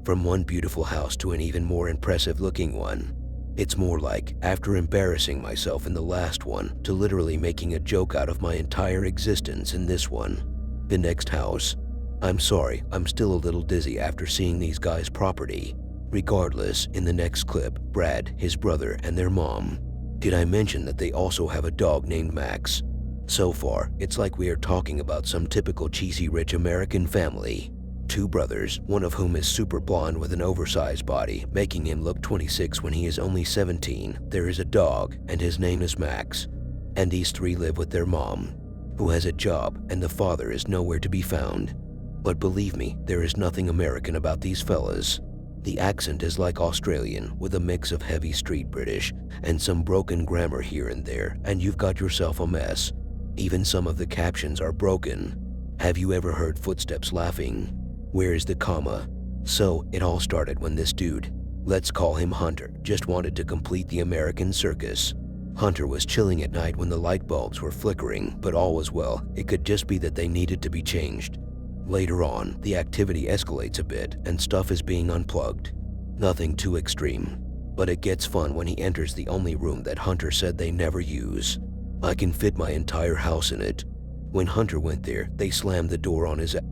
From one beautiful house to an even more impressive looking one. It's more like, after embarrassing myself in the last one, to literally making a joke out of my entire existence in this one. The next house. I'm sorry, I'm still a little dizzy after seeing these guys' property. Regardless, in the next clip, Brad, his brother, and their mom. Did I mention that they also have a dog named Max? So far, it's like we are talking about some typical cheesy rich American family. Two brothers, one of whom is super blonde with an oversized body, making him look 26 when he is only 17. There is a dog, and his name is Max. And these three live with their mom, who has a job, and the father is nowhere to be found. But believe me, there is nothing American about these fellas. The accent is like Australian, with a mix of heavy street British and some broken grammar here and there, and you've got yourself a mess. Even some of the captions are broken. Have you ever heard footsteps laughing? Where is the comma? So, it all started when this dude, let's call him Hunter, just wanted to complete the American circus. Hunter was chilling at night when the light bulbs were flickering, but all was well. It could just be that they needed to be changed. Later on, the activity escalates a bit and stuff is being unplugged. Nothing too extreme, but it gets fun when he enters the only room that Hunter said they never use. I can fit my entire house in it. When Hunter went there, they slammed the door on his ass.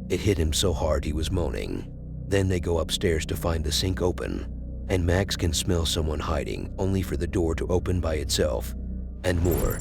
It hit him so hard he was moaning. Then they go upstairs to find the sink open, and Max can smell someone hiding, only for the door to open by itself, and more.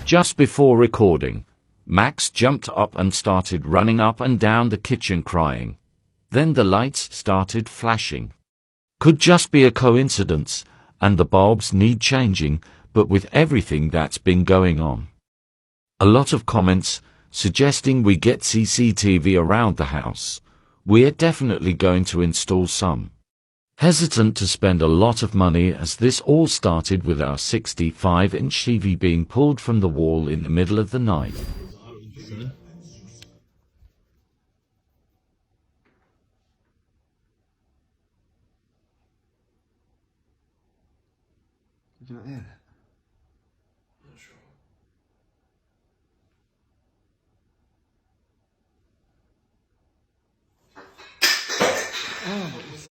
Just before recording, Max jumped up and started running up and down the kitchen crying. Then the lights started flashing. Could just be a coincidence, and the bulbs need changing, but with everything that's been going on. A lot of comments suggesting we get CCTV around the house. We're definitely going to install some. Hesitant to spend a lot of money, as this all started with our 65-inch TV being pulled from the wall in the middle of the night. Did you not hear that? Not sure. Oh, what was that?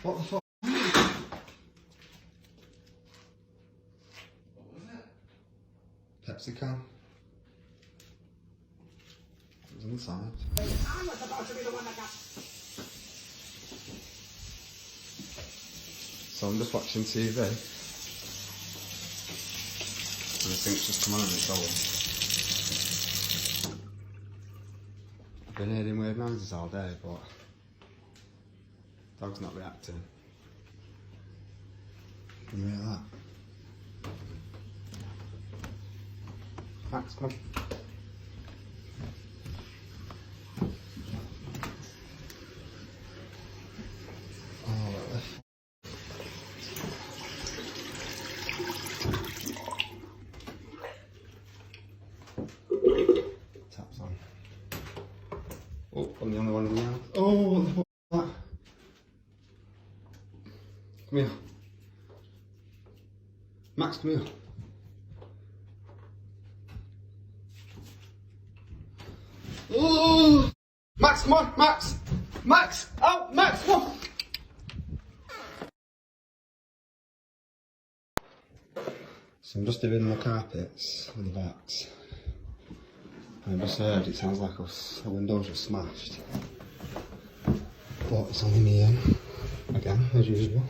What the fuck? What was it? Pepsi can. It was inside. I'm not about to be the one that got. So I'm just watching TV. And the think's just come on and it's going. I've been hearing weird noises all day, but dog's not reacting. Can you hear that? Max, come on. Oh, what the f- Taps on. Oh, I'm the only one in the house. Oh, what the fuck is that? Come here. Max, come here. Oh! Max, come on, Max! Max! Oh, Max, come on! So I'm just doing the carpets and the backs. And I just heard it sounds like the windows are smashed. But it's only me in, again, as usual.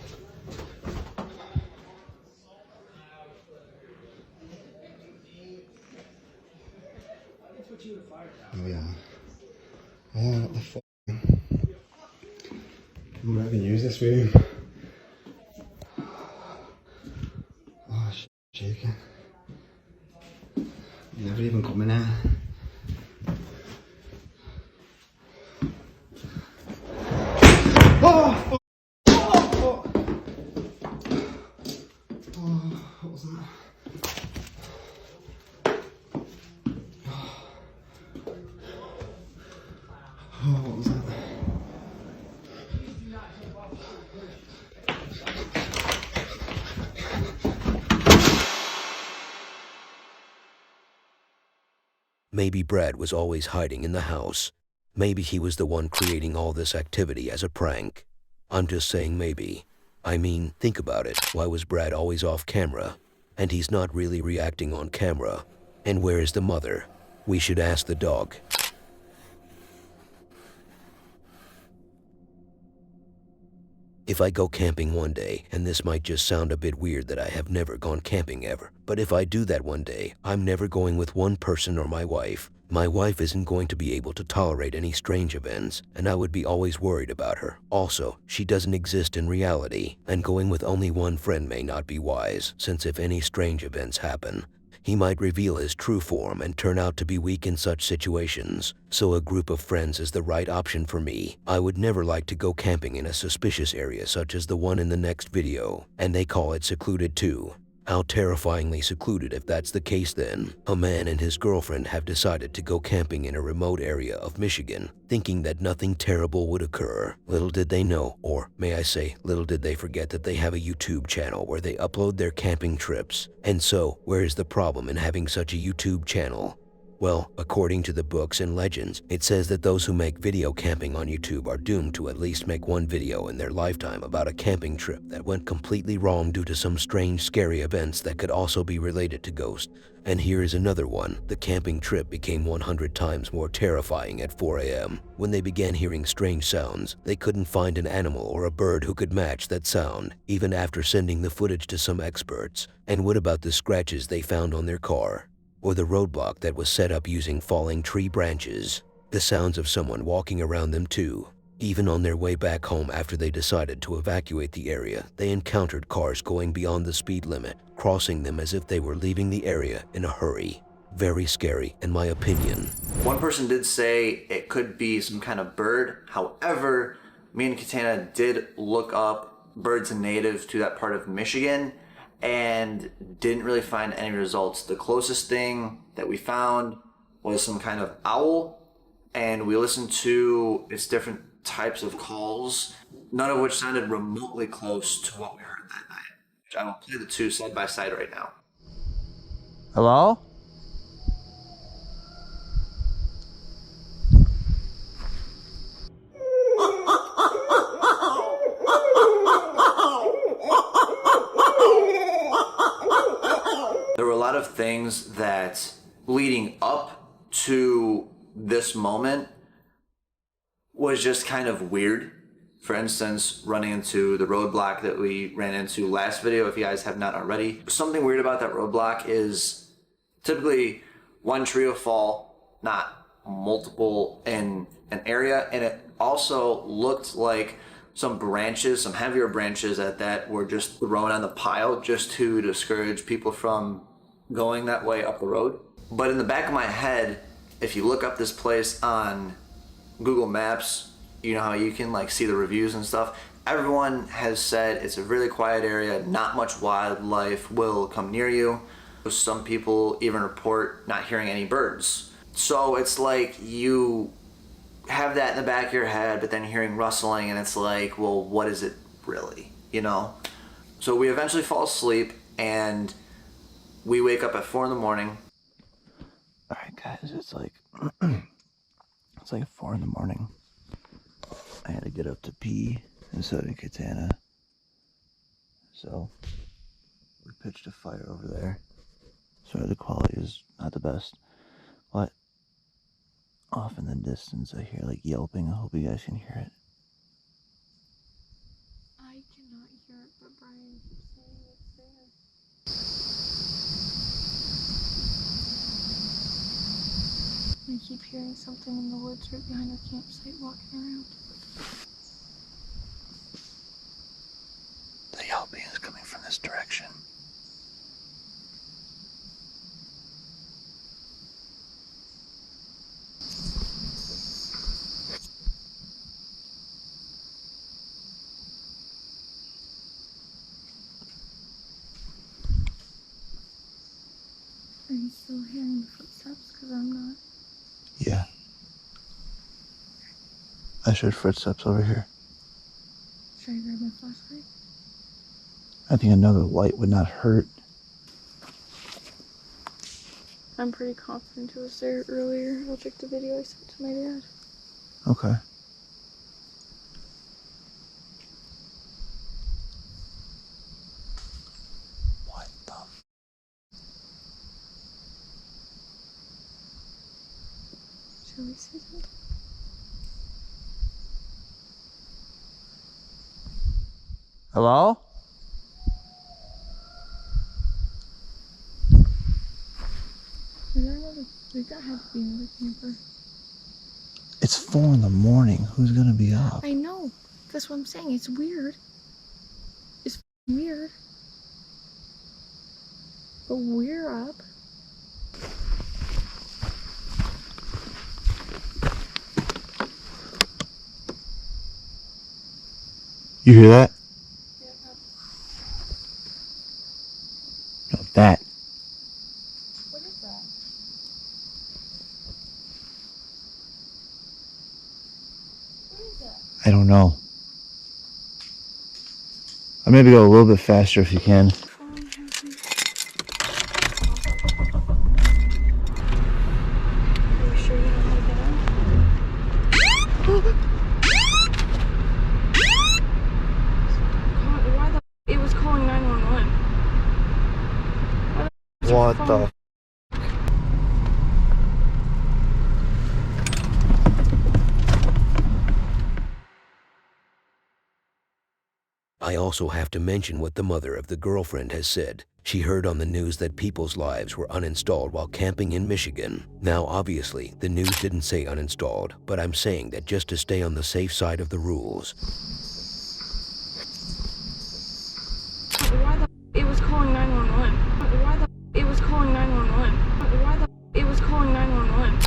Oh yeah. Oh, what the fuck? I'm not even use this room. Oh, shaking. Never even come in here. Oh, fuck. Oh, fuck. Oh, what was that? Oh, what was that? Maybe Brad was always hiding in the house. Maybe he was the one creating all this activity as a prank. I'm just saying maybe. I mean, think about it. Why was Brad always off camera? And he's not really reacting on camera. And where is the mother? We should ask the dog. If I go camping one day, and this might just sound a bit weird that I have never gone camping ever, but if I do that one day, I'm never going with one person or my wife. My wife isn't going to be able to tolerate any strange events, and I would be always worried about her. Also, she doesn't exist in reality, and going with only one friend may not be wise, since if any strange events happen, he might reveal his true form and turn out to be weak in such situations. So a group of friends is the right option for me. I would never like to go camping in a suspicious area such as the one in the next video, and they call it secluded too. How terrifyingly secluded if that's the case then. A man and his girlfriend have decided to go camping in a remote area of Michigan, thinking that nothing terrible would occur. Little did they know, or may I say, little did they forget that they have a YouTube channel where they upload their camping trips. And so, where is the problem in having such a YouTube channel? Well, according to the books and legends, it says that those who make video camping on YouTube are doomed to at least make one video in their lifetime about a camping trip that went completely wrong due to some strange, scary events that could also be related to ghosts. And here is another one. The camping trip became 100 times more terrifying at 4 a.m. When they began hearing strange sounds, they couldn't find an animal or a bird who could match that sound, even after sending the footage to some experts. And what about the scratches they found on their car? Or the roadblock that was set up using falling tree branches? The sounds of someone walking around them too. Even on their way back home after they decided to evacuate the area, they encountered cars going beyond the speed limit, crossing them as if they were leaving the area in a hurry. Very scary, in my opinion. One person did say it could be some kind of bird. However, me and Katana did look up birds native to that part of Michigan and didn't really find any results. The closest thing that we found was some kind of owl, and we listened to its different types of calls, none of which sounded remotely close to what we heard that night. I will play the two side by side right now. Hello? There were a lot of things that leading up to this moment was just kind of weird. For instance, running into the roadblock that we ran into last video, if you guys have not already. Something weird about that roadblock is typically one tree will fall, not multiple in an area, and it also looked like some branches, some heavier branches at that, were just thrown on the pile just to discourage people from going that way up the road. But in the back of my head, if you look up this place on Google Maps, you know how you can like see the reviews and stuff. Everyone has said it's a really quiet area, not much wildlife will come near you. Some people even report not hearing any birds. So it's like you have that in the back of your head, but then hearing rustling and it's like, well, what is it really, you know? So we eventually fall asleep and we wake up at 4 in the morning. All right, guys, it's like it's like 4 in the morning. I had to get up to pee, and so did Katana. So We pitched a fire over there. Sorry, the quality is not the best. But off in the distance, I hear like yelping. I hope you guys can hear it. I cannot hear it, but Brian keeps saying it's there. I keep hearing something in the woods right behind our campsite walking around. The yelping is coming from this direction. Are you still hearing the footsteps? Because I'm not. Yeah. I heard footsteps over here. Should I grab my flashlight? I think another light would not hurt. I'm pretty confident it was there earlier. I'll check the video I sent to my dad. Okay. What the? Shall we say something? Hello? Is there another? That had to be another camper. It's 4 in the morning. Who's gonna be up? I know. That's what I'm saying. It's weird. It's weird. But we're up. You hear that? Yeah. No, that. What is that? What is that? I don't know. I'm gonna go a little bit faster if you can. Phone has me. Are you sure you know how to get out? Why the it was calling 911. What the? I also have to mention what the mother of the girlfriend has said. She heard on the news that people's lives were uninstalled while camping in Michigan. Now, obviously, the news didn't say uninstalled, but I'm saying that just to stay on the safe side of the rules. Why the it was calling 911. Why the it was calling 911. Why the it was calling 911.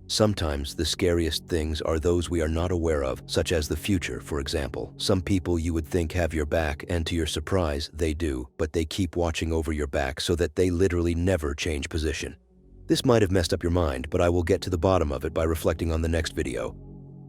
Sometimes the scariest things are those we are not aware of, such as the future, for example. Some people you would think have your back, and to your surprise, they do, but they keep watching over your back so that they literally never change position. This might have messed up your mind, but I will get to the bottom of it by reflecting on the next video.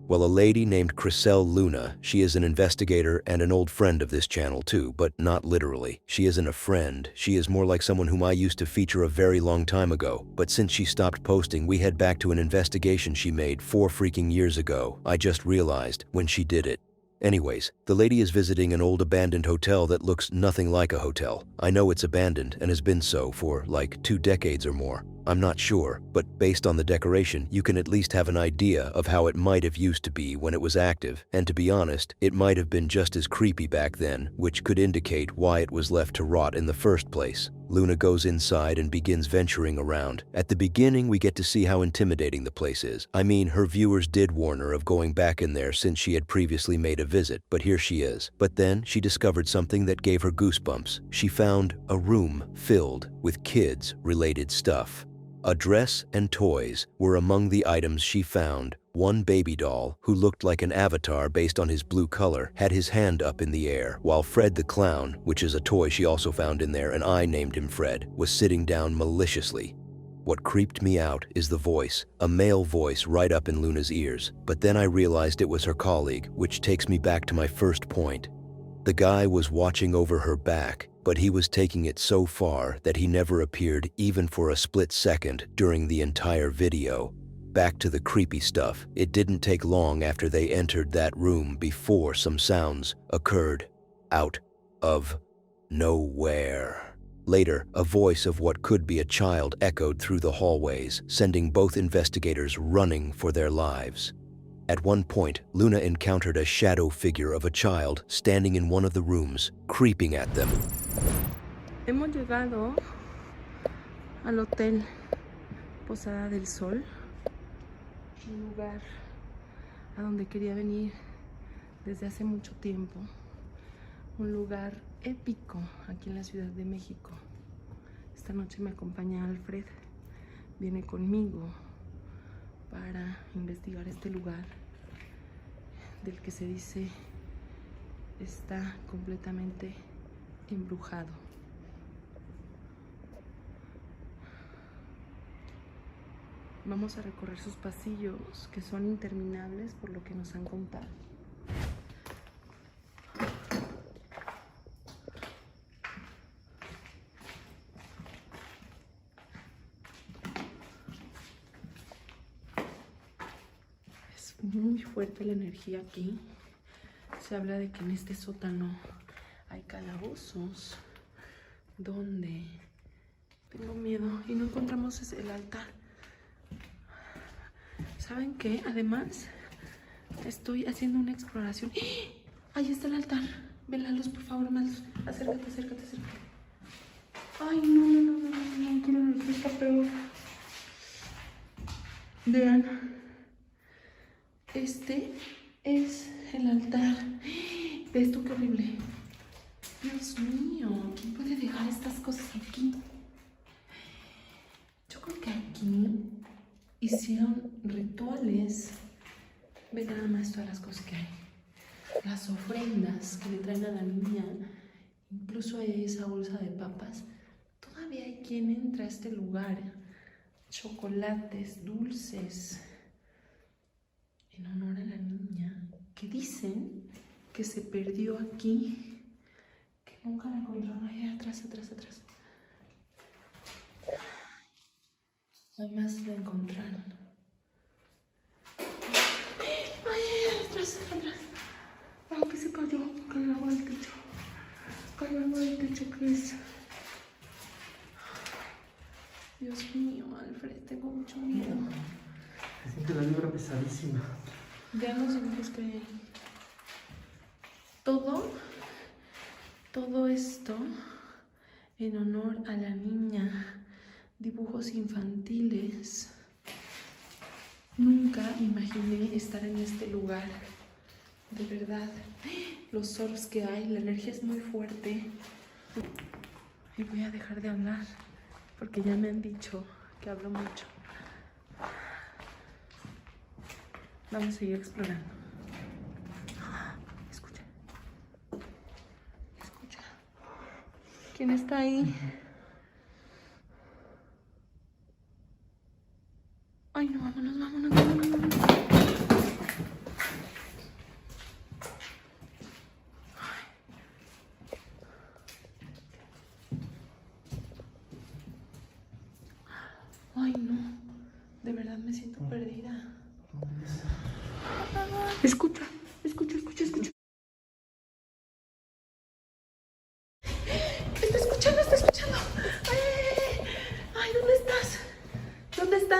Well, a lady named Chriselle Luna, she is an investigator and an old friend of this channel too, but not literally. She isn't a friend, she is more like someone whom I used to feature a very long time ago, but since she stopped posting, we head back to an investigation she made 4 freaking years ago. I just realized when she did it. Anyways, the lady is visiting an old abandoned hotel that looks nothing like a hotel. I know it's abandoned and has been so for like 2 decades or more. I'm not sure, but based on the decoration, you can at least have an idea of how it might have used to be when it was active, and to be honest, it might have been just as creepy back then, which could indicate why it was left to rot in the first place. Luna goes inside and begins venturing around. At the beginning, we get to see how intimidating the place is. I mean, her viewers did warn her of going back in there since she had previously made a visit, but here she is. But then she discovered something that gave her goosebumps. She found a room filled with kids-related stuff. A dress and toys were among the items she found. One baby doll, who looked like an avatar based on his blue color, had his hand up in the air, while Fred the Clown, which is a toy she also found in there and I named him Fred, was sitting down maliciously. What creeped me out is the voice, a male voice right up in Luna's ears. But then I realized it was her colleague, which takes me back to my first point. The guy was watching over her back, but he was taking it so far that he never appeared even for a split second during the entire video. Back to the creepy stuff. It didn't take long after they entered that room before some sounds occurred out of nowhere. Later, a voice of what could be a child echoed through the hallways, sending both investigators running for their lives. At one point, Luna encountered a shadow figure of a child standing in one of the rooms, creeping at them. Hemos llegado al hotel Posada del Sol, un lugar a donde quería venir desde hace mucho tiempo, un lugar épico aquí en la Ciudad de México. Esta noche me acompaña Alfred, viene conmigo para investigar este lugar del que se dice está completamente embrujado. Vamos a recorrer sus pasillos, que son interminables por lo que nos han contado. Es muy fuerte la energía aquí. Se habla de que en este sótano hay calabozos donde tengo miedo y no encontramos el altar. ¿Saben qué? Además, estoy haciendo una exploración. ¡Ah! Ahí está el altar. Ven la luz, por favor, más luz. Acércate, acércate, acércate. Ay, no, quiero ver qué está peor. Vean. Este es el altar. Ve esto, qué horrible. Dios mío, ¿quién puede dejar estas cosas aquí? Yo creo que aquí hicieron rituales. Ve nada más todas las cosas que hay. Las ofrendas que le traen a la niña. Incluso hay esa bolsa de papas. Todavía hay quien entra a este lugar. Chocolates, dulces, en honor a la niña, que dicen que se perdió aquí, que nunca la encontraron. Ahí atrás. Además la encontraron. Ay, atrás. Ah, que se cayó agua del techo. Cayó agua del techo, ¿qué es? Dios mío, Alfred, tengo mucho miedo. Se siente la vibra pesadísima. Vean los dibujos que hay ahí. Todo esto en honor a la niña. Dibujos infantiles. Nunca imaginé estar en este lugar. De verdad, los oros que hay, la energía es muy fuerte. Y voy a dejar de hablar porque ya me han dicho que hablo mucho. Vamos a seguir explorando. Escucha. ¿Quién está ahí? Ay, no, vámonos. Ay, no. De verdad me siento perdida. Escucha. Está escuchando. Ay, ¿dónde estás? ¿Dónde está?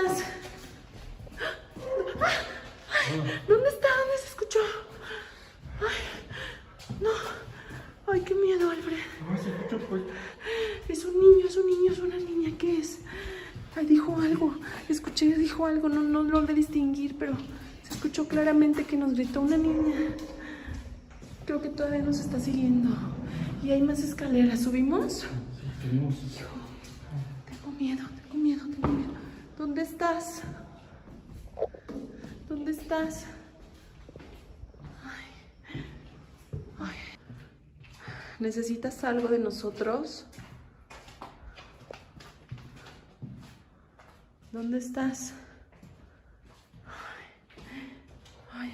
¿Dónde se escuchó? Ay, no. Ay, qué miedo, Alfred. Es un niño, es una niña. ¿Qué es? Ay, dijo algo. Dijo algo. No logré distinguir, pero se escuchó claramente que nos gritó una niña. Creo que todavía nos está siguiendo. Y hay más escaleras. ¿Subimos? Sí, subimos. Hijo, tengo miedo. ¿Dónde estás? Ay. ¿Necesitas algo de nosotros? ¿Dónde estás? Ay.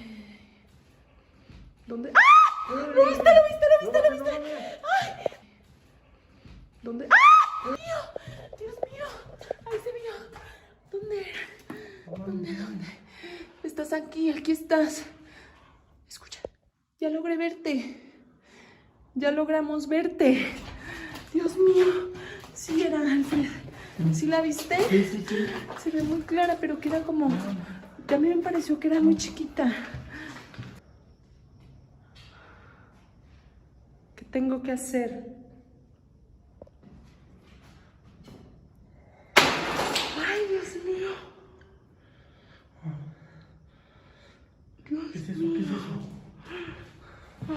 ¿Dónde? ¡Ah! ¿Lo viste? ¡Ay! ¿Dónde? ¡Ah! Dios mío. Ahí se vio. ¿Dónde era? ¿Dónde? Ya logré verte. Ya logramos verte. Dios mío. Sí era Alfred. ¿Sí la viste? Sí, sí, sí. Se ve muy clara, pero queda como... También me pareció que era muy chiquita. ¿Qué tengo que hacer? Ay, Dios mío. ¿Qué es eso? ¿Qué es eso?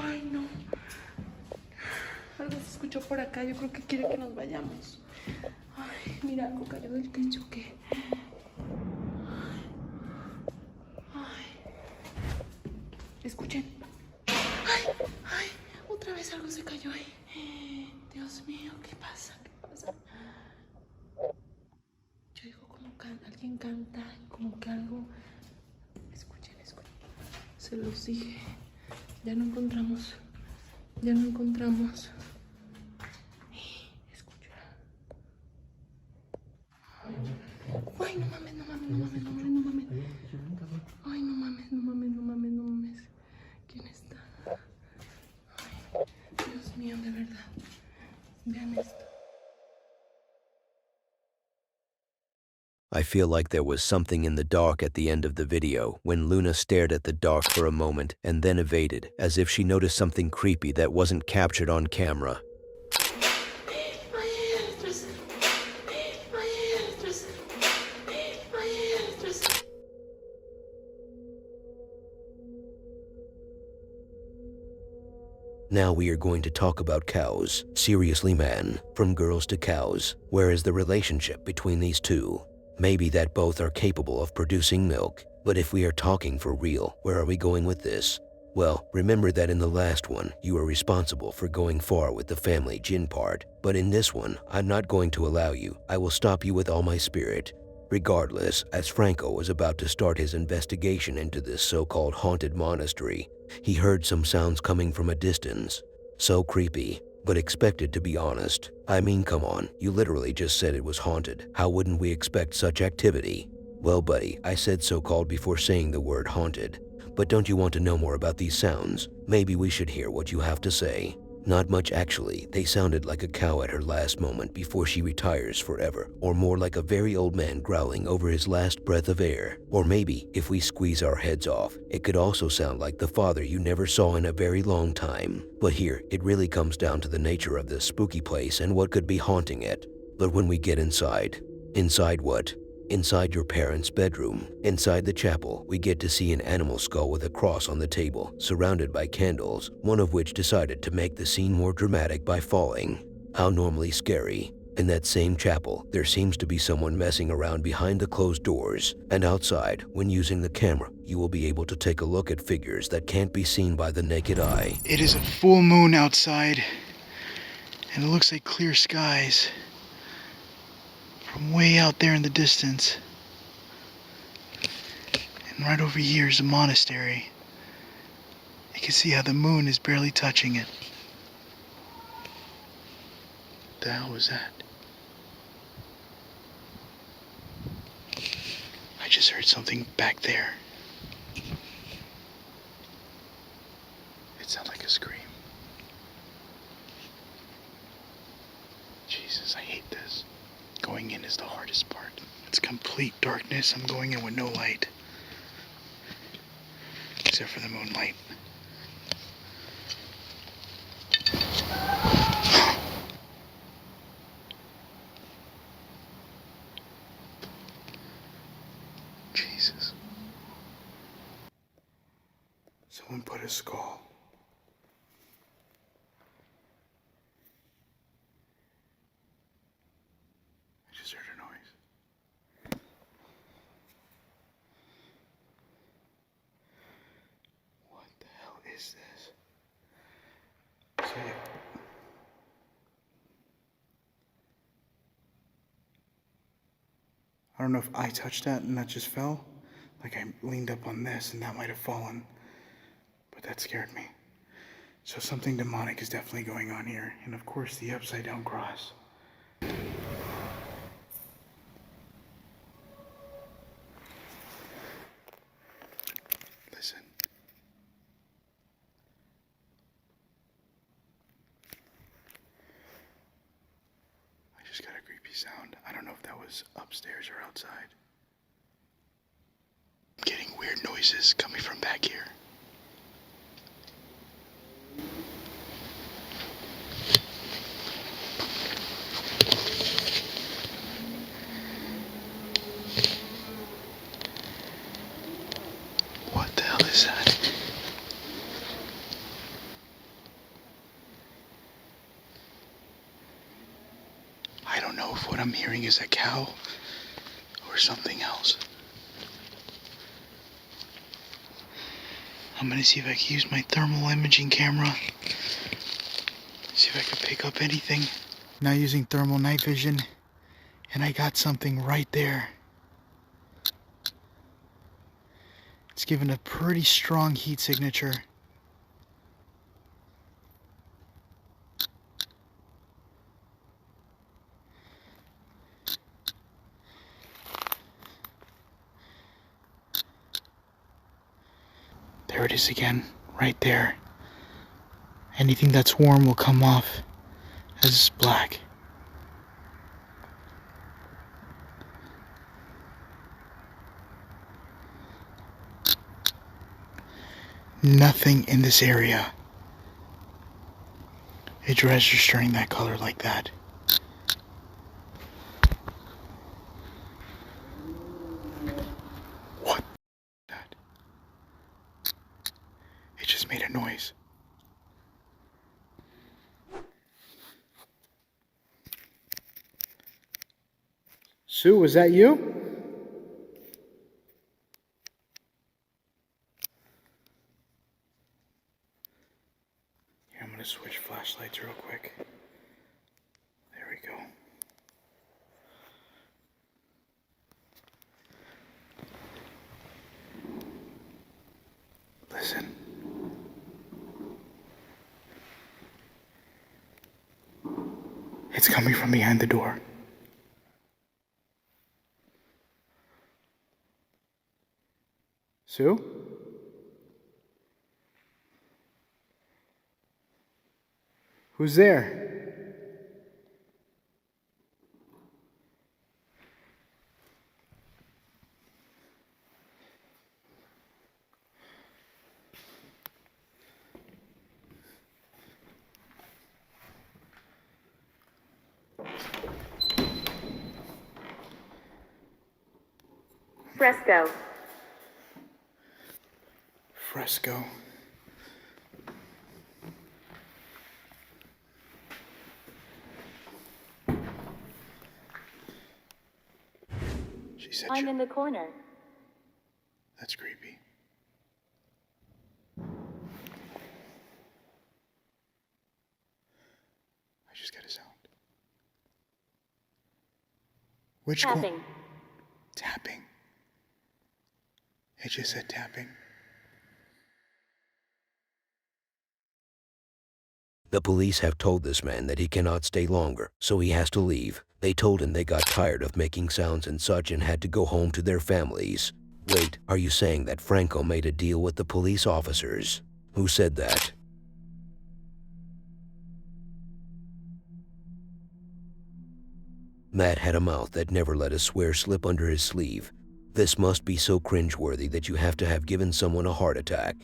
Ay, no. Algo se escuchó por acá. Yo creo que quiere que nos vayamos. Ay, mira, algo cayó del techo. ¿Qué? Ay. Escuchen. Ay, ay. Otra vez algo se cayó ahí. Dios mío, ¿qué pasa? ¿Qué pasa? Yo digo como alguien canta, como que algo... Escuchen, escuchen. Se los dije. Ya no encontramos. Ya no encontramos. Escucha. Ay, no mames, no mames, no mames, no mames, no mames. Ay, no mames, no mames, no mames, no mames. ¿Quién está? Ay, Dios mío, de verdad. Vean esto. I feel like there was something in the dark at the end of the video when Luna stared at the dark for a moment and then evaded, as if she noticed something creepy that wasn't captured on camera. Now we are going to talk about cows. Seriously, man, from girls to cows. Where is the relationship between these two? Maybe that both are capable of producing milk, but if we are talking for real, where are we going with this? Well, remember that in the last one, you were responsible for going far with the family Jin part, but in this one, I'm not going to allow you. I will stop you with all my spirit. Regardless, as Franco was about to start his investigation into this so-called haunted monastery, he heard some sounds coming from a distance. So creepy, but expected, to be honest. I mean, come on, you literally just said it was haunted. How wouldn't we expect such activity? Well, buddy, I said so-called before saying the word haunted. But don't you want to know more about these sounds? Maybe we should hear what you have to say. Not much, actually. They sounded like a cow at her last moment before she retires forever, or more like a very old man growling over his last breath of air. Or maybe, if we squeeze our heads off, it could also sound like the father you never saw in a very long time. But here, it really comes down to the nature of this spooky place and what could be haunting it. But when we get inside... Inside what? Inside your parents' bedroom, inside the chapel, we get to see an animal skull with a cross on the table, surrounded by candles, one of which decided to make the scene more dramatic by falling. How normally scary. In that same chapel, there seems to be someone messing around behind the closed doors, and outside, when using the camera, you will be able to take a look at figures that can't be seen by the naked eye. It is a full moon outside, and it looks like clear skies. From way out there in the distance. And right over here is a monastery. You can see how the moon is barely touching it. What the hell was that? I just heard something back there. It sounded like a scream. Jesus, I hate this. Going in is the hardest part. It's complete darkness. I'm going in with no light. Except for the moonlight. Jesus. Someone put a skull. I just heard a noise. What the hell is this? So, I don't know if I touched that and that just fell. Like I leaned up on this and that might have fallen. But that scared me. So something demonic is definitely going on here. And of course the upside down cross. Listen. sound. I don't know if that was upstairs or outside. I'm getting weird noises coming from back here. What the hell is that? I don't know if what I'm hearing is a cow or something else. I'm gonna see if I can use my thermal imaging camera. See if I can pick up anything. Now using thermal night vision, and I got something right there. It's given a pretty strong heat signature. There it is again, right there. Anything that's warm will come off as black. Nothing in this area is registering that color like that. What? That? It just made a noise. Sue, was that you? I'm gonna switch flashlights real quick. There we go. Listen. It's coming from behind the door. Sue? Who's there? Fresco. Fresco. She said I'm in the corner. That's creepy. I just got a sound. Which Tapping. Tapping. It just said tapping. The police have told this man that he cannot stay longer, so he has to leave. They told him they got tired of making sounds and such and had to go home to their families. Wait, are you saying that Franco made a deal with the police officers? Who said that? Matt had a mouth that never let a swear slip under his sleeve. This must be so cringeworthy that you have to have given someone a heart attack.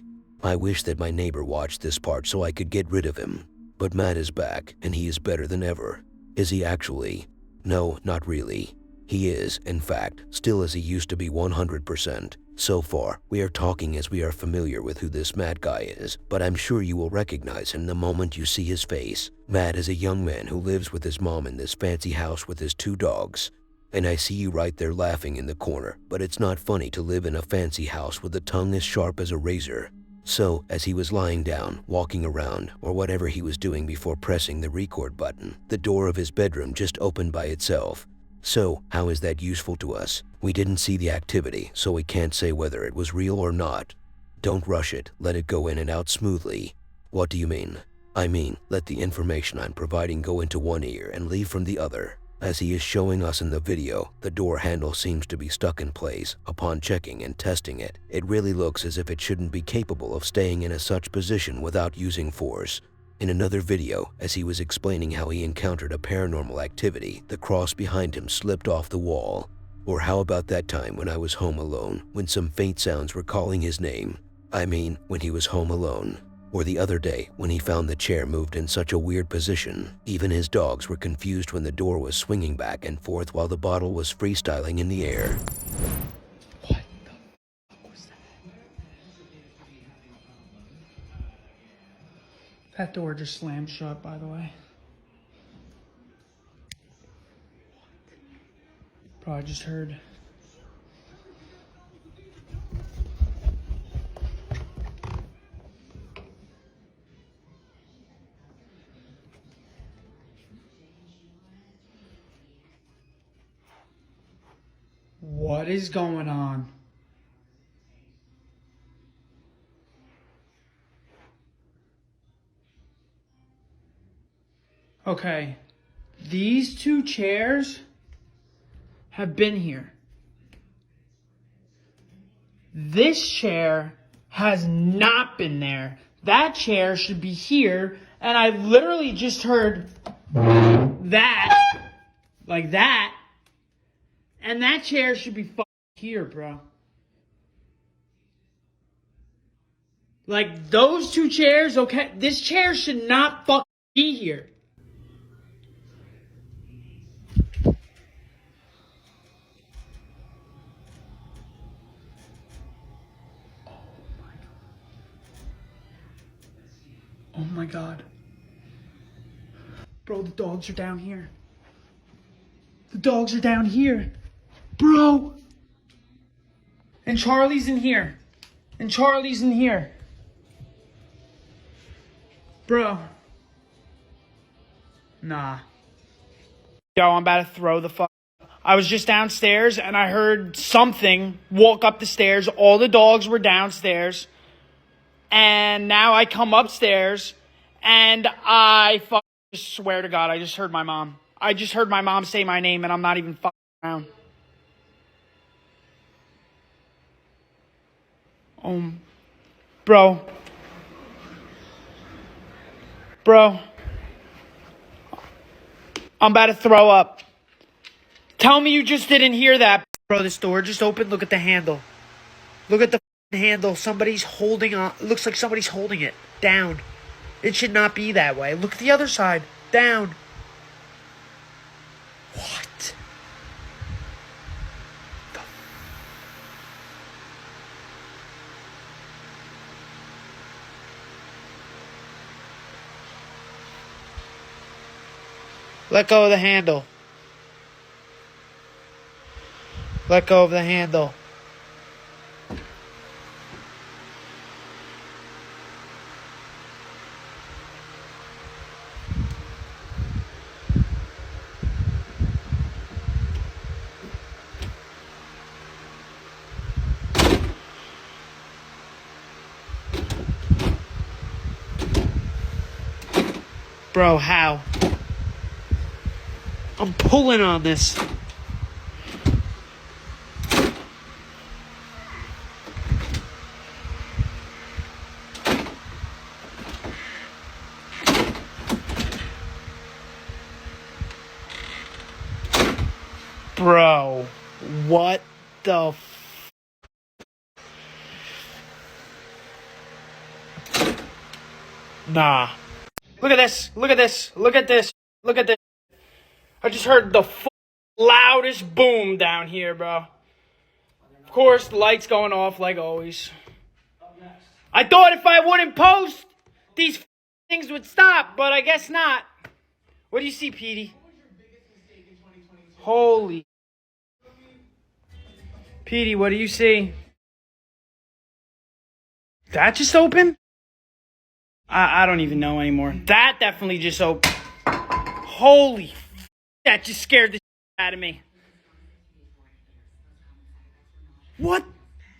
I wish that my neighbor watched this part so I could get rid of him. But Matt is back, and he is better than ever. Is he actually? No, not really. He is, in fact, still as he used to be 100%. So far, we are talking as we are familiar with who this Matt guy is, but I'm sure you will recognize him the moment you see his face. Matt is a young man who lives with his mom in this fancy house with his 2 dogs. And I see you right there laughing in the corner, but it's not funny to live in a fancy house with a tongue as sharp as a razor. So, as he was lying down, walking around, or whatever he was doing before pressing the record button, the door of his bedroom just opened by itself. So, how is that useful to us? We didn't see the activity, so we can't say whether it was real or not. Don't rush it, let it go in and out smoothly. What do you mean? I mean, let the information I'm providing go into one ear and leave from the other. As he is showing us in the video, the door handle seems to be stuck in place. Upon checking and testing it, it really looks as if it shouldn't be capable of staying in such position without using force. In another video, as he was explaining how he encountered a paranormal activity, the cross behind him slipped off the wall. Or how about that time when I was home alone, when some faint sounds were calling his name? I mean, when he was home alone. Or the other day, when he found the chair moved in such a weird position. Even his dogs were confused when the door was swinging back and forth while the bottle was freestyling in the air. What the fuck was that? That door just slammed shut, by the way. Bro, I just heard. What is going on? Okay, these two chairs have been here. This chair has not been there. That chair should be here, and I literally just heard that, like that, and that chair should be here, bro. Like, those two chairs, okay, this chair should not be here. Oh my god. Bro, the dogs are down here. The dogs are down here. Bro. And Charlie's in here. And Charlie's in here. Bro. Nah. Yo, I'm about to throw the fuck. I was just downstairs and I heard something walk up the stairs. All the dogs were downstairs. And now I come upstairs and I just swear to God, I just heard my mom. I just heard my mom say my name and I'm not even fucking around. Bro. I'm about to throw up. Tell me you just didn't hear that. Bro, this door just opened. Look at the handle. Look at the handle. Somebody's holding on. It looks like somebody's holding it down. It should not be that way. Look at the other side. Down. What? Let go of the handle. Let go of the handle. Bro, how? I'm pulling on this. Bro, what the Nah. Look at this. Look at this. Look at this. Look at this. I just heard the loudest boom down here, bro. Of course, the light's going off like always. I thought if I wouldn't post, these things would stop, but I guess not. What do you see, Petey? Holy. Petey, what do you see? That just opened? I don't even know anymore. That definitely just opened. Holy. That just scared the shit out of me. What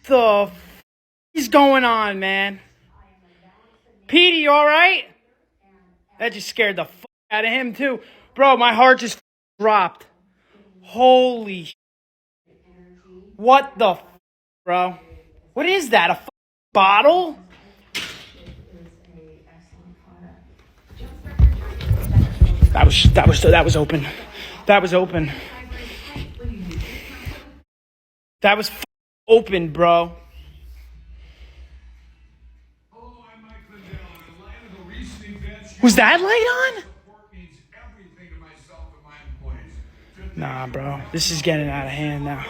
the is going on, man? Petey, you alright? That just scared the fuck out of him, too. Bro, my heart just dropped. Holy shit. What the bro? What is that? A bottle? That was open. That was open. That was open, bro. Was that light on? Nah, bro. This is getting out of hand now.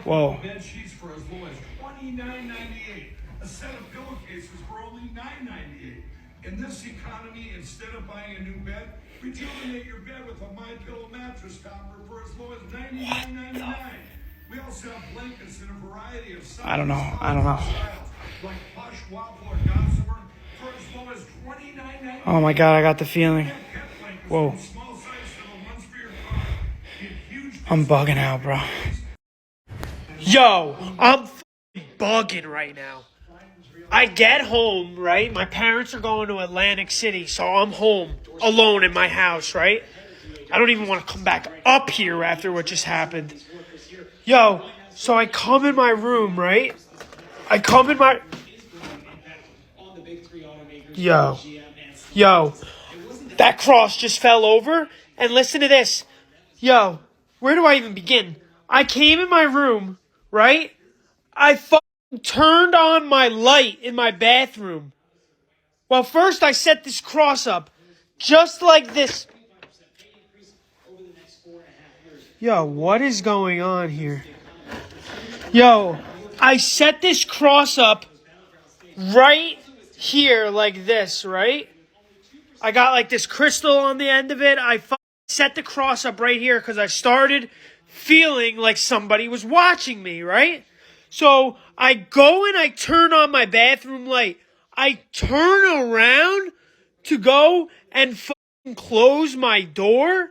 Whoa. A set of pillowcases for only $9.98. In this economy, instead of buying a new bed, rejuvenate your bed with a MyPillow mattress topper for as low as $99.99. We also have blankets in a variety of sizes. I don't know. Like plush, waffle, or gossamer for as low as $29.99. Oh my god, I got the feeling. Whoa. I'm bugging out, bro. Yo, I'm bugging right now. I get home, right? My parents are going to Atlantic City, so I'm home alone in my house, right? I don't even want to come back up here after what just happened. Yo, so I come in my room, right? Yo, that cross just fell over, and listen to this. Yo, where do I even begin? I came in my room, right? I turned on my light in my bathroom. Well, first I set this cross up, just like this. Yo, what is going on here? Yo, I set this cross up right here like this, right? I got like this crystal on the end of it. I set the cross up right here because I started feeling like somebody was watching me, right? So I go and I turn on my bathroom light. I turn around to go and close my door.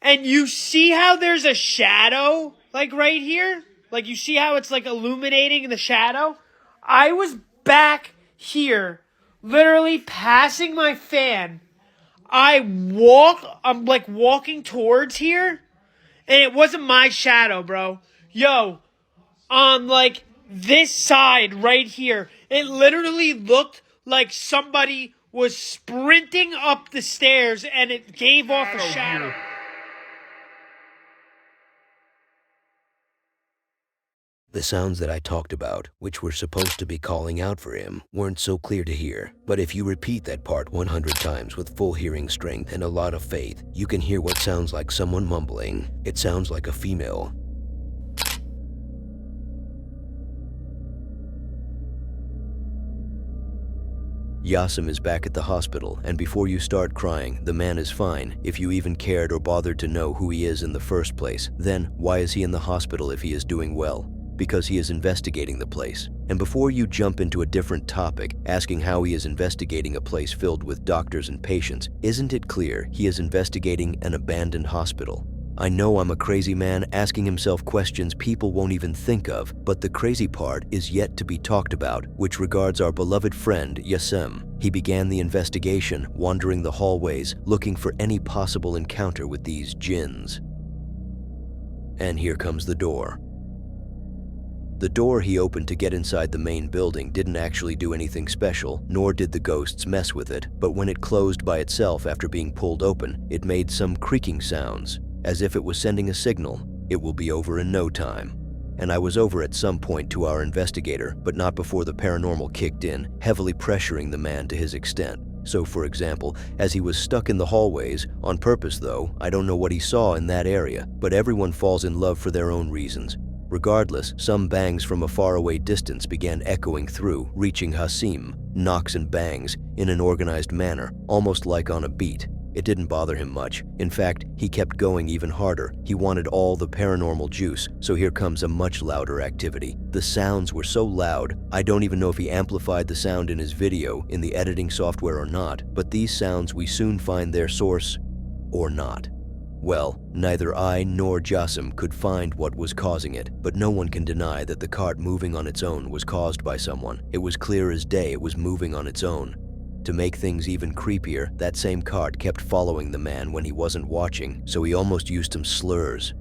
And you see how there's a shadow, like right here? Like you see how it's like illuminating the shadow? I was back here, literally passing my fan. I'm like walking towards here. And it wasn't my shadow, bro. Yo, on like this side right here, it literally looked like somebody was sprinting up the stairs and it gave off a shadow. The sounds that I talked about, which were supposed to be calling out for him, weren't so clear to hear. But if you repeat that part 100 times with full hearing strength and a lot of faith, you can hear what sounds like someone mumbling. It sounds like a female. Yasim is back at the hospital, and before you start crying, the man is fine. If you even cared or bothered to know who he is in the first place, then why is he in the hospital if he is doing well? Because he is investigating the place. And before you jump into a different topic, asking how he is investigating a place filled with doctors and patients, isn't it clear he is investigating an abandoned hospital? I know I'm a crazy man asking himself questions people won't even think of, but the crazy part is yet to be talked about, which regards our beloved friend Yasim. He began the investigation, wandering the hallways, looking for any possible encounter with these jinns. And here comes the door. The door he opened to get inside the main building didn't actually do anything special, nor did the ghosts mess with it, but when it closed by itself after being pulled open, it made some creaking sounds, as if it was sending a signal. It will be over in no time. And I was over at some point to our investigator, but not before the paranormal kicked in, heavily pressuring the man to his extent. So for example, as he was stuck in the hallways, on purpose though, I don't know what he saw in that area, but everyone falls in love for their own reasons. Regardless, some bangs from a faraway distance began echoing through, reaching Hasim, knocks and bangs, in an organized manner, almost like on a beat. It didn't bother him much. In fact, he kept going even harder. He wanted all the paranormal juice, so here comes a much louder activity. The sounds were so loud, I don't even know if he amplified the sound in his video, in the editing software or not, but these sounds we soon find their source, or not. Well, neither I nor Yasim could find what was causing it, but no one can deny that the cart moving on its own was caused by someone. It was clear as day it was moving on its own. To make things even creepier, that same cart kept following the man when he wasn't watching, so he almost used some slurs.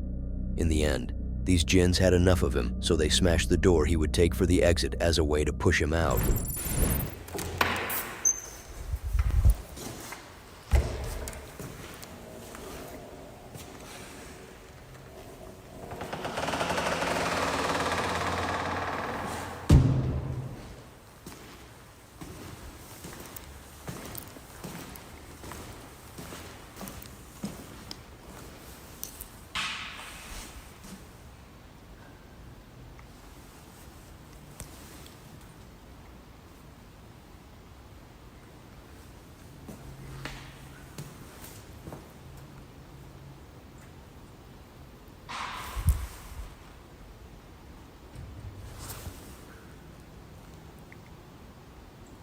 In the end, these jinns had enough of him, so they smashed the door he would take for the exit as a way to push him out.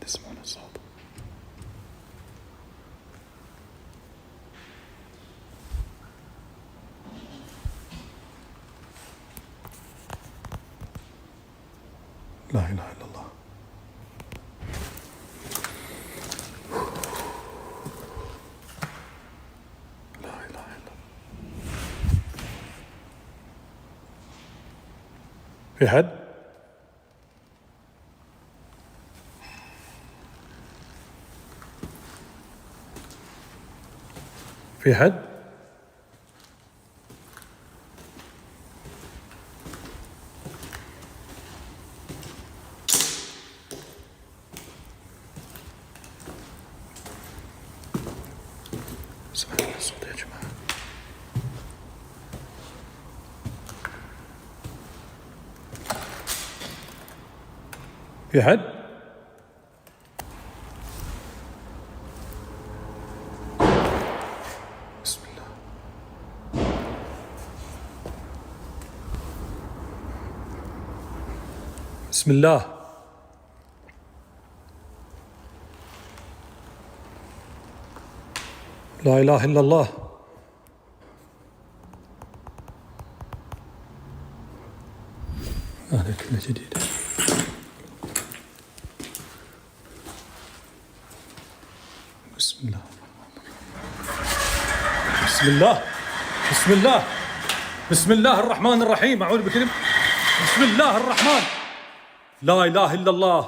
يسمعون الصوت. لا إله إلا الله. لا إله إلا الله. في حد؟ في حد؟ سمعت الصوت يا جماعة. في حد؟ بسم الله. بسم الله. لا إله إلا الله. هذا كله جديد. بسم الله. بسم الله. بسم الله. بسم الله الرحمن الرحيم. أعوذ بكلمة. بسم الله الرحمن. لا إله إلا الله.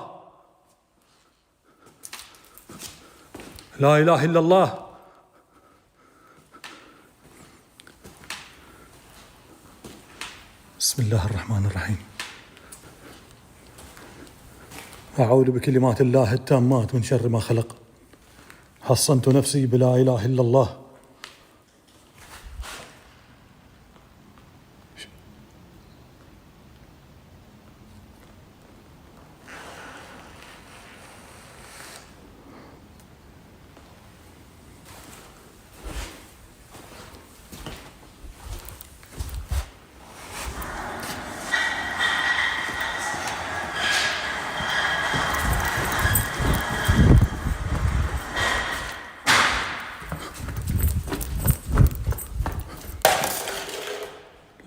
لا إله إلا الله. بسم الله الرحمن الرحيم. أعوذ بكلمات الله التامات من شر ما خلق. حصنت نفسي بلا إله إلا الله.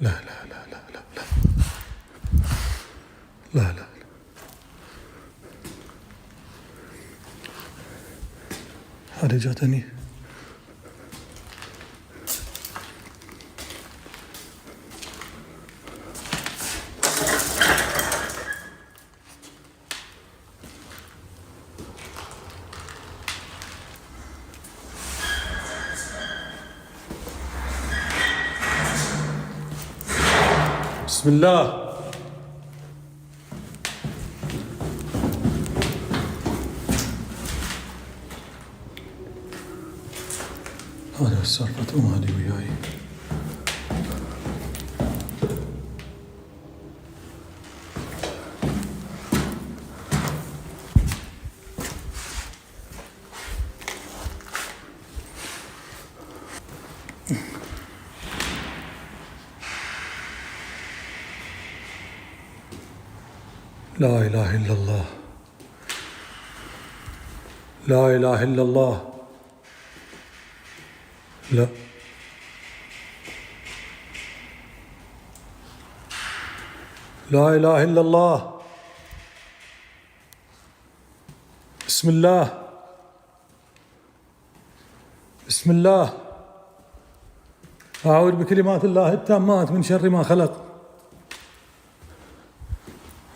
لا لا لا لا لا لا لا لا. هذه جاتني. بسم الله. هذا السالفة مو هذه وياي. لا إله إلا الله. لا إله إلا الله. لا. لا إله إلا الله. بسم الله. بسم الله. أعوذ بكلمات الله التامات من شر ما خلق.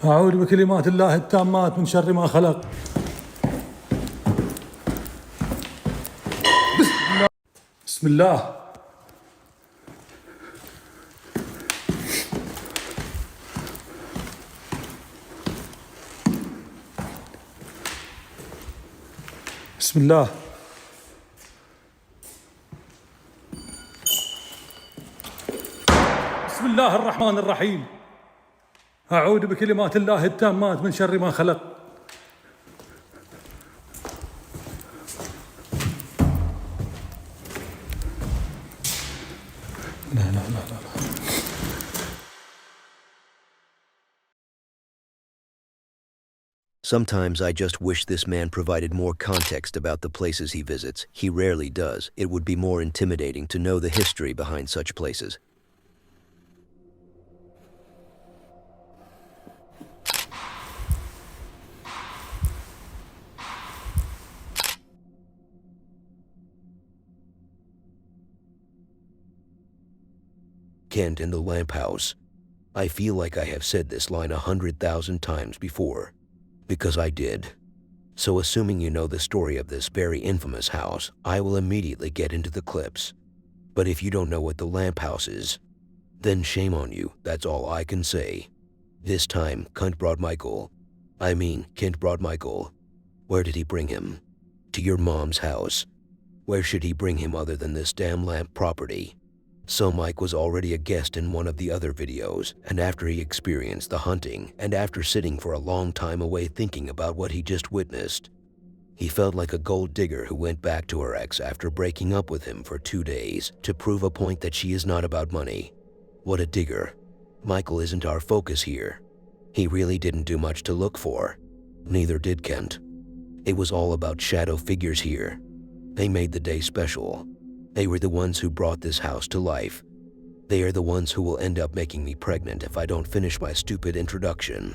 أعوذ بكلمات الله التامات من شر ما خلق. بسم الله. بسم الله. بسم الله الرحمن الرحيم. أعوذ بكلمات الله التامات من شر ما خلق. لا لا لا لا. Sometimes I just wish this man provided more context about the places he visits. He rarely does. It would be more intimidating to know the history behind such places. Kent in the lamp house. I feel like I have said this line 100,000 times before, because I did. So assuming you know the story of this very infamous house, I will immediately get into the clips. But if you don't know what the lamp house is, then shame on you, that's all I can say. This time, Kent brought Michael. Where did he bring him? To your mom's house. Where should he bring him other than this damn lamp property? So Mike was already a guest in one of the other videos, and after he experienced the hunting, and after sitting for a long time away thinking about what he just witnessed, he felt like a gold digger who went back to her ex after breaking up with him for 2 days to prove a point that she is not about money. What a digger. Michael isn't our focus here. He really didn't do much to look for. Neither did Kent. It was all about shadow figures here. They made the day special. They were the ones who brought this house to life. They are the ones who will end up making me pregnant if I don't finish my stupid introduction.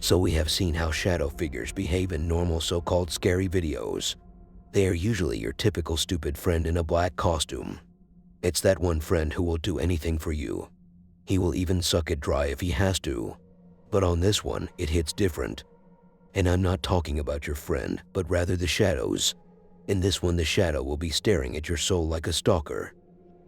So we have seen how shadow figures behave in normal so-called scary videos. They are usually your typical stupid friend in a black costume. It's that one friend who will do anything for you. He will even suck it dry if he has to. But on this one, it hits different. And I'm not talking about your friend, but rather the shadows. In this one, the shadow will be staring at your soul like a stalker.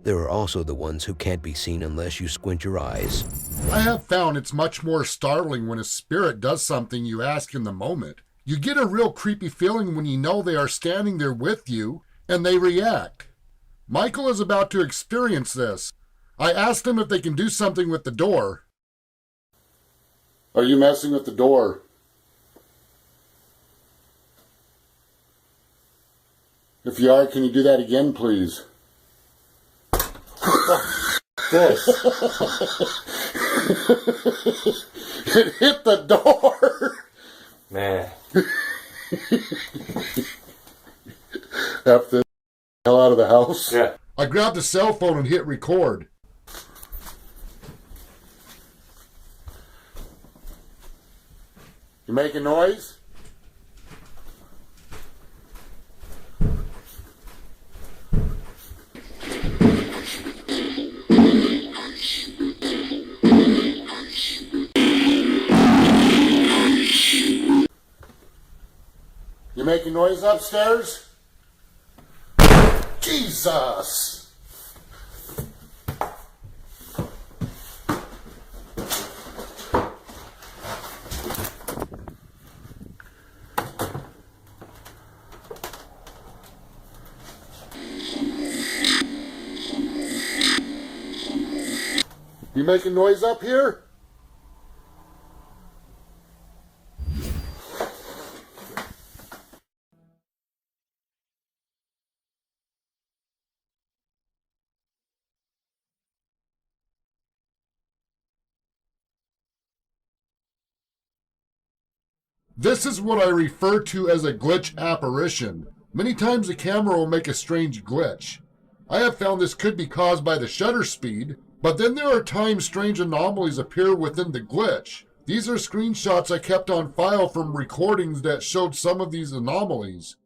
There are also the ones who can't be seen unless you squint your eyes. I have found it's much more startling when a spirit does something you ask in the moment. You get a real creepy feeling when you know they are standing there with you and they react. Michael is about to experience this. I asked him if they can do something with the door. Are you messing with the door? If you are, can you do that again, please? This. It hit the door. Man. F the hell out of the house. Yeah. I grabbed a cell phone and hit record. You making noise? You making noise upstairs? Jesus! You making noise up here? This is what I refer to as a glitch apparition. Many times the camera will make a strange glitch. I have found this could be caused by the shutter speed, but then there are times strange anomalies appear within the glitch. These are screenshots I kept on file from recordings that showed some of these anomalies.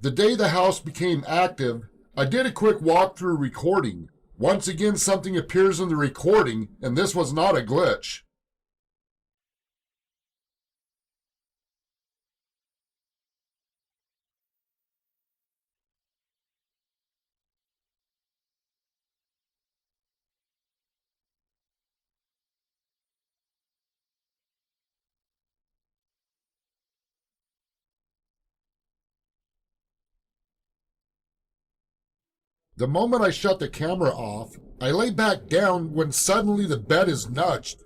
The day the house became active, I did a quick walkthrough recording. Once again, something appears in the recording, and this was not a glitch. The moment I shut the camera off, I lay back down when suddenly the bed is nudged.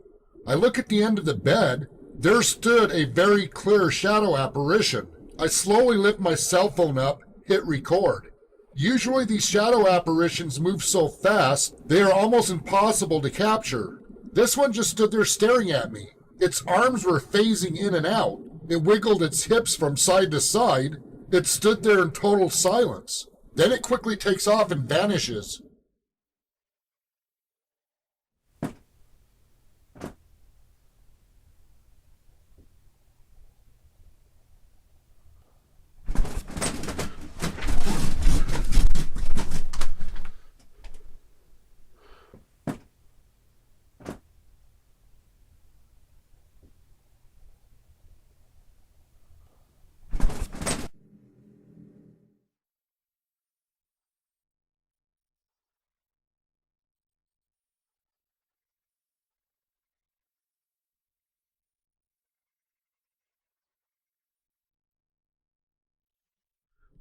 I look at the end of the bed. There stood a very clear shadow apparition. I slowly lift my cell phone up, hit record. Usually these shadow apparitions move so fast, they are almost impossible to capture. This one just stood there staring at me. Its arms were phasing in and out. It wiggled its hips from side to side. It stood there in total silence. Then it quickly takes off and vanishes.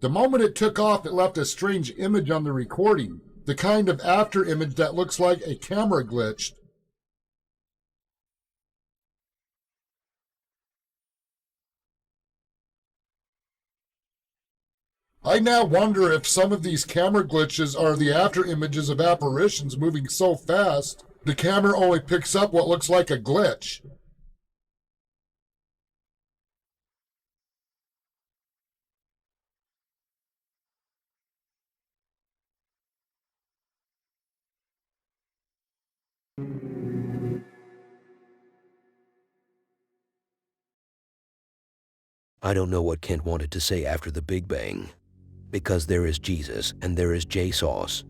The moment it took off, it left a strange image on the recording, the kind of after image that looks like a camera glitched. I now wonder if some of these camera glitches are the after images of apparitions moving so fast, the camera only picks up what looks like a glitch. I don't know what Kent wanted to say after the Big Bang. Because there is Jesus and there is J Sauce.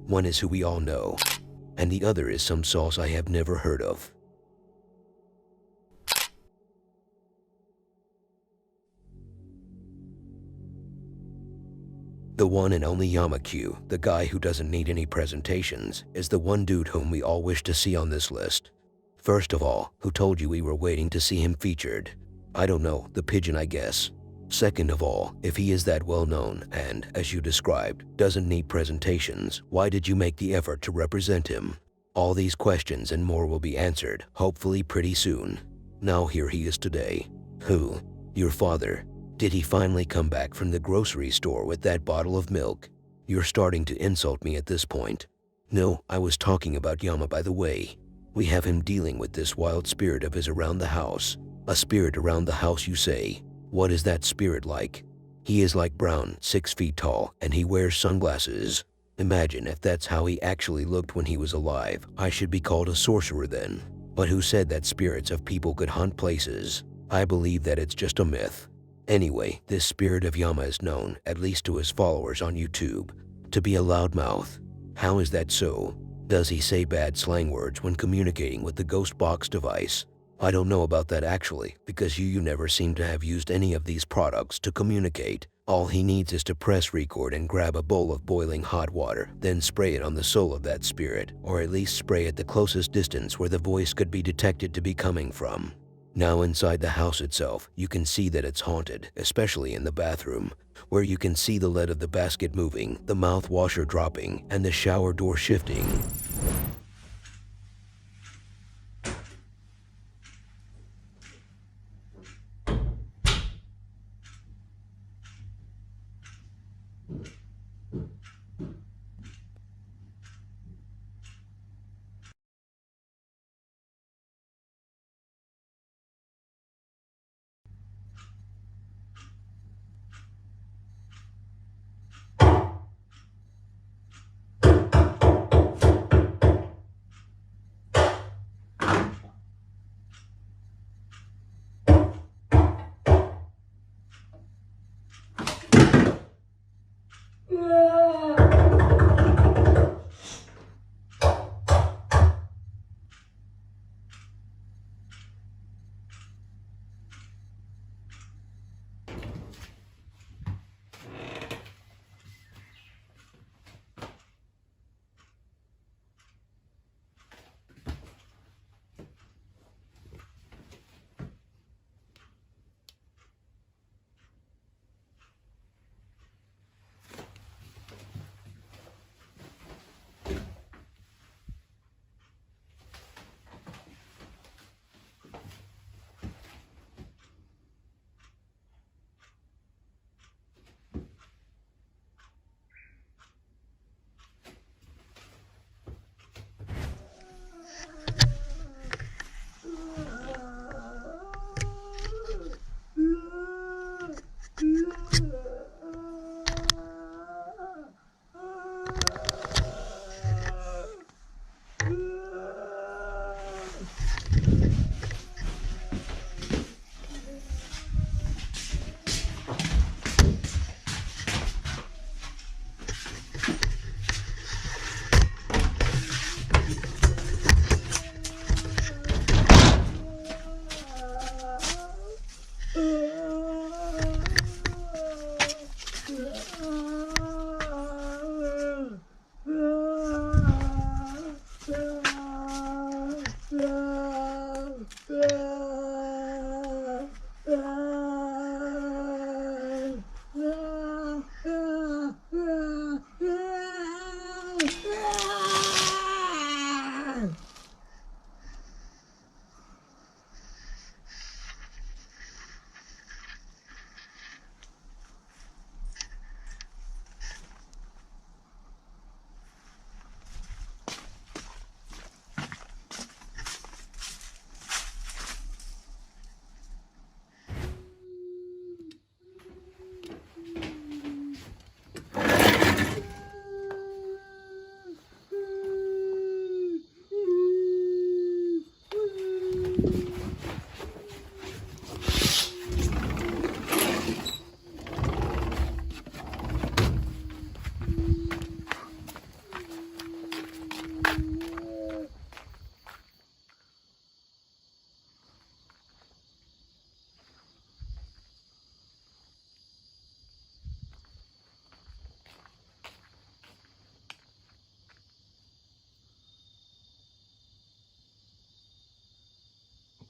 One is who we all know, and the other is some sauce I have never heard of. The one and only Yamaku, the guy who doesn't need any presentations, is the one dude whom we all wish to see on this list. First of all, who told you we were waiting to see him featured? I don't know, the pigeon I guess. Second of all, if he is that well known and, as you described, doesn't need presentations, why did you make the effort to represent him? All these questions and more will be answered, hopefully pretty soon. Now here he is today. Who? Your father. Did he finally come back from the grocery store with that bottle of milk? You're starting to insult me at this point. No, I was talking about Yama, by the way. We have him dealing with this wild spirit of his around the house. A spirit around the house, you say? What is that spirit like? He is like brown, 6 feet tall, and he wears sunglasses. Imagine if that's how he actually looked when he was alive. I should be called a sorcerer then. But who said that spirits of people could hunt places? I believe that it's just a myth. Anyway, this spirit of Yama is known, at least to his followers on YouTube, to be a loudmouth. How is that so? Does he say bad slang words when communicating with the ghost box device? I don't know about that actually, because you never seem to have used any of these products to communicate. All he needs is to press record and grab a bowl of boiling hot water, then spray it on the soul of that spirit, or at least spray at the closest distance where the voice could be detected to be coming from. Now inside the house itself, you can see that it's haunted, especially in the bathroom, where you can see the lid of the basket moving, the mouth washer dropping, and the shower door shifting.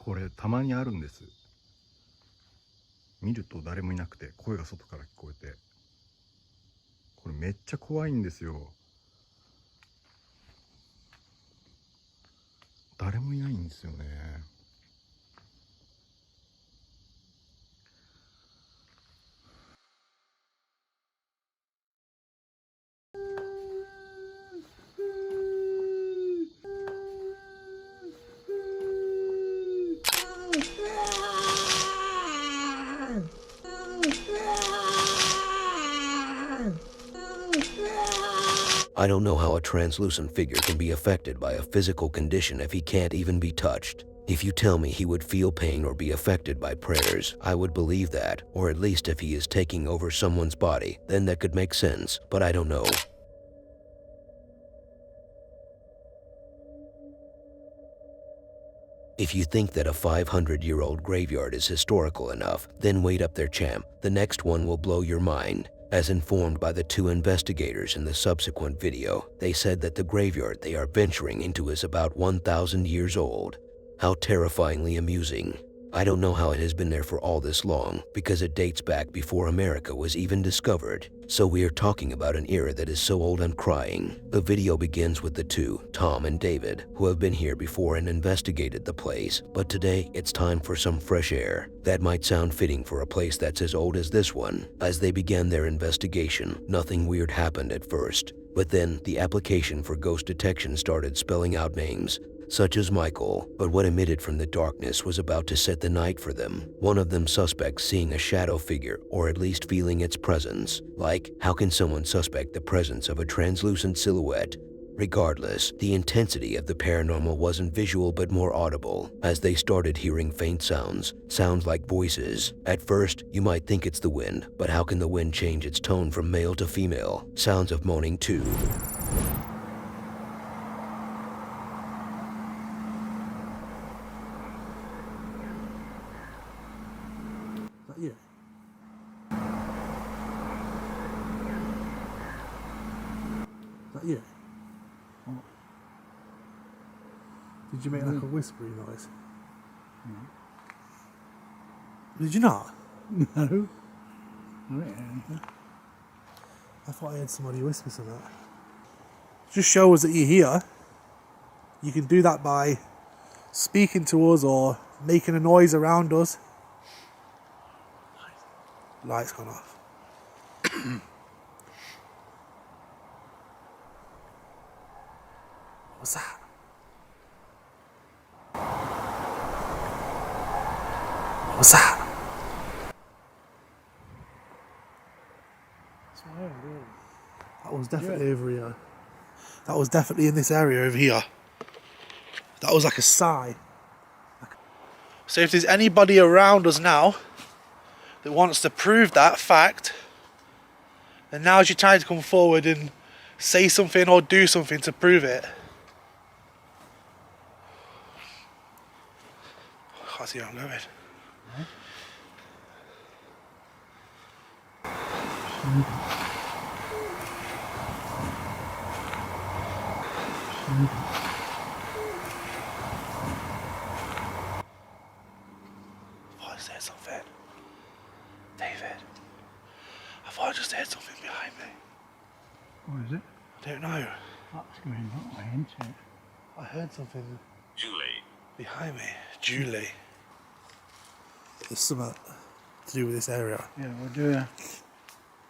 これたまにあるんです。見ると誰もいなくて声が外から聞こえて、これめっちゃ怖いんですよ。誰もいないんですよね。I don't know how a translucent figure can be affected by a physical condition if he can't even be touched. If you tell me he would feel pain or be affected by prayers, I would believe that, or at least if he is taking over someone's body, then that could make sense, but I don't know. If you think that a 500-year-old graveyard is historical enough, then wait up there, champ. The next one will blow your mind. As informed by the 2 investigators in the subsequent video, they said that the graveyard they are venturing into is about 1,000 years old. How terrifyingly amusing. I don't know how it has been there for all this long, because it dates back before America was even discovered. So we are talking about an era that is so old I'm crying. The video begins with the 2, Tom and David, who have been here before and investigated the place. But today, it's time for some fresh air. That might sound fitting for a place that's as old as this one. As they began their investigation, nothing weird happened at first. But then, the application for ghost detection started spelling out names, such as Michael, but what emitted from the darkness was about to set the night for them. One of them suspects seeing a shadow figure, or at least feeling its presence. Like, how can someone suspect the presence of a translucent silhouette? Regardless, the intensity of the paranormal wasn't visual but more audible, as they started hearing faint sounds like voices. At first, you might think it's the wind, but how can the wind change its tone from male to female? Sounds of moaning too. Yeah. Is that you? What? Did you make like a whispery noise? No. Did you not? No. I didn't hear anything. I thought I heard somebody whisper something. Just show us that you're here. You can do that by speaking to us or making a noise around us. Light's gone off. What was that? What was that? That was definitely over here. That was definitely in this area over here. That was like a sigh. So if there's anybody around us now that wants to prove that fact, then now's your time to come forward and say something or do something to prove it. I can't see where I'm going. I just heard something. David, I thought I just heard something behind me. What is it? I don't know. That's going that way, isn't it? I heard something Julie. behind me. Julie. There's something to do with this area. Yeah, we'll do a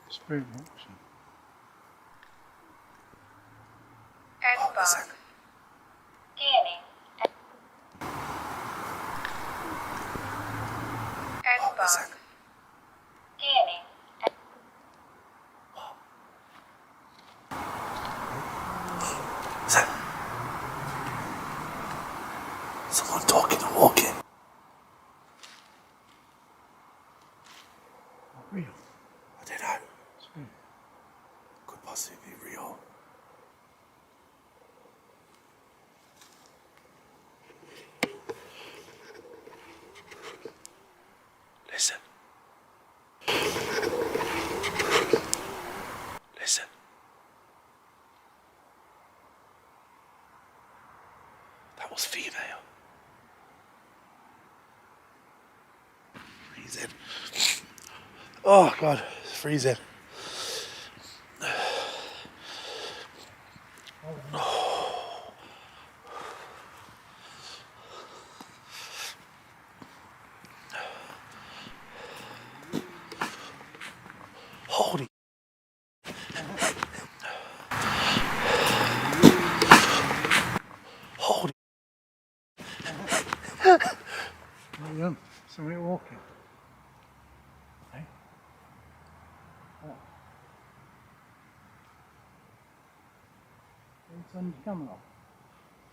spirit box. Xbox. Scanning. Xbox. Scanning. Someone talking and walking. Not real. I don't know. Could possibly be real. Listen. Listen. That was female. Oh God, it's freezing. Holy. Holy. Young. Somebody walking. Hey? What? It's on camera.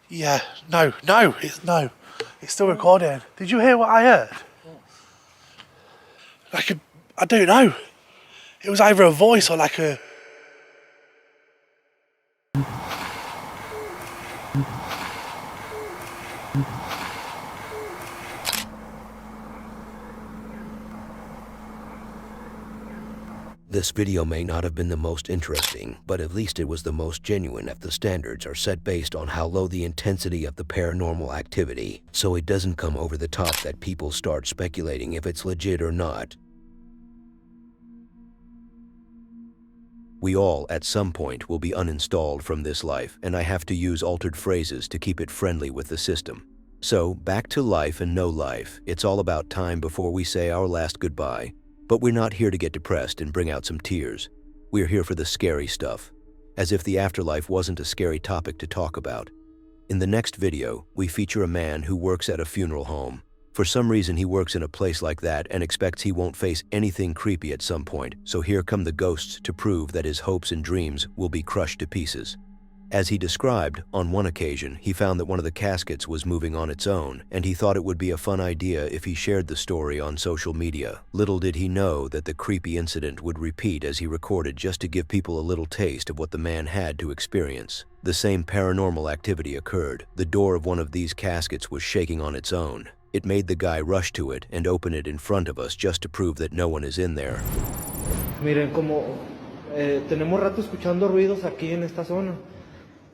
Yeah, no, it's still recording. Did you hear what I heard? Like I don't know. It was either a voice or like a. This video may not have been the most interesting, but at least it was the most genuine if the standards are set based on how low the intensity of the paranormal activity, so it doesn't come over the top that people start speculating if it's legit or not. We all, at some point, will be uninstalled from this life, and I have to use altered phrases to keep it friendly with the system. So, back to life and no life. It's all about time before we say our last goodbye. But we're not here to get depressed and bring out some tears. We're here for the scary stuff, as if the afterlife wasn't a scary topic to talk about. In the next video, we feature a man who works at a funeral home. For some reason, he works in a place like that and expects he won't face anything creepy at some point, so here come the ghosts to prove that his hopes and dreams will be crushed to pieces. As he described, on one occasion, he found that one of the caskets was moving on its own, and he thought it would be a fun idea if he shared the story on social media. Little did he know that the creepy incident would repeat as he recorded just to give people a little taste of what the man had to experience. The same paranormal activity occurred. The door of one of these caskets was shaking on its own. It made the guy rush to it and open it in front of us just to prove that no one is in there. Miren, como tenemos rato escuchando ruidos aquí en esta zona.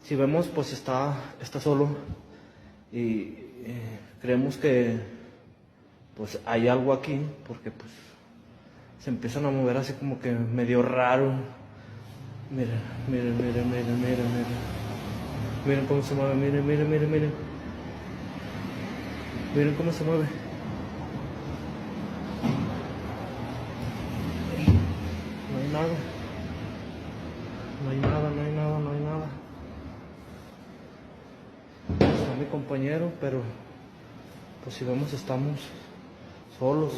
Si vemos, pues está solo y creemos que pues hay algo aquí porque pues se empiezan a mover así como que medio raro. Miren, miren, miren, miren, miren, miren. Miren cómo se mueve, miren, miren, miren, miren. Miren cómo se mueve. No hay nada. No hay nada, no hay nada, no hay nada. Está mi compañero, pero pues si vemos estamos solos.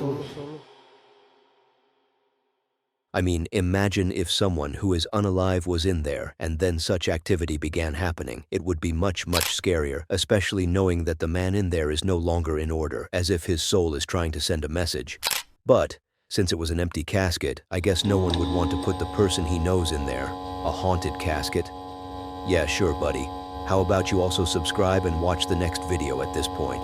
I mean, imagine if someone who is unalive was in there and then such activity began happening. It would be much, much scarier, especially knowing that the man in there is no longer in order, as if his soul is trying to send a message. But, since it was an empty casket, I guess no one would want to put the person he knows in there. A haunted casket? Yeah, sure, buddy. How about you also subscribe and watch the next video at this point?